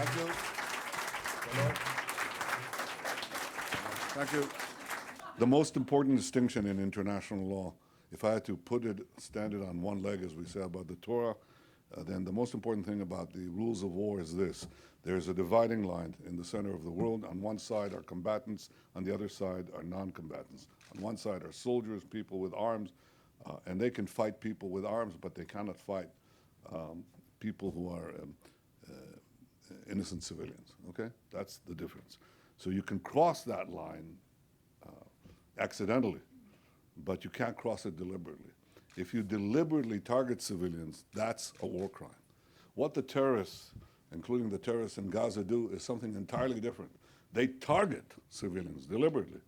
Thank you. Thank you. The most important distinction in international law, if I had to stand it on one leg, as we say about the Torah, then the most important thing about the rules of war is this. There's a dividing line in the center of the world. On one side are combatants, on the other side are non-combatants. On one side are soldiers, people with arms, and they can fight people with arms, but they cannot fight people who are innocent civilians, okay? That's the difference. So you can cross that line accidentally, but you can't cross it deliberately. If you deliberately target civilians, that's a war crime. What the terrorists, including the terrorists in Gaza, do is something entirely different. They target civilians deliberately.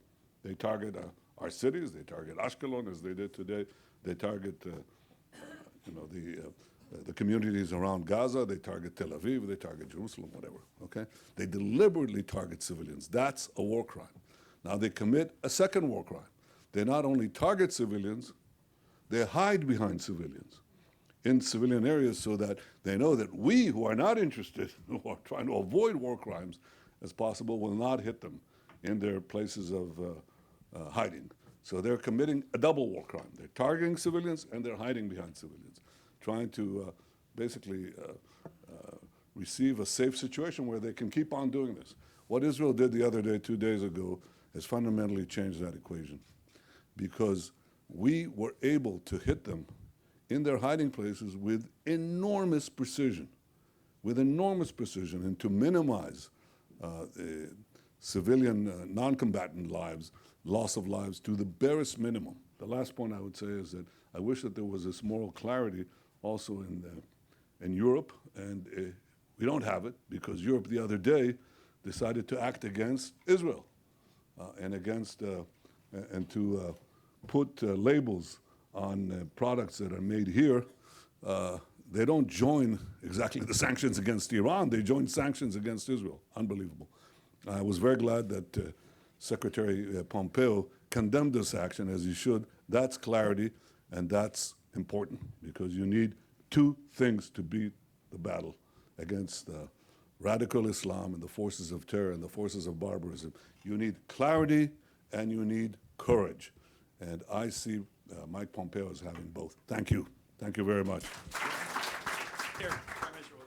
They target our cities. They target Ashkelon, as they did today. They target, the communities around Gaza. They target Tel Aviv. They target Jerusalem, whatever. Okay? They deliberately target civilians. That's a war crime. Now they commit a second war crime. They not only target civilians, they hide behind civilians in civilian areas so that they know that we, who are not interested, who are trying to avoid war crimes as possible, will not hit them in their places of hiding. So they're committing a double war crime. They're targeting civilians and they're hiding behind civilians, trying to basically receive a safe situation where they can keep on doing this. What Israel did the other day, 2 days ago, has fundamentally changed that equation, because we were able to hit them in their hiding places with enormous precision, and to minimize civilian non-combatant lives, loss of lives, to the barest minimum. The last point I would say is that I wish that there was this moral clarity also in Europe, and we don't have it, because Europe the other day decided to act against Israel and to put labels on products that are made here. They don't join exactly the sanctions against Iran. They join sanctions against Israel. Unbelievable. I was very glad that Secretary Pompeo condemned this action, as he should. That's clarity, and that's important, because you need two things to beat the battle against radical Islam and the forces of terror and the forces of barbarism. You need clarity and you need courage. And I see Mike Pompeo as having both. Thank you. Thank you very much. Here.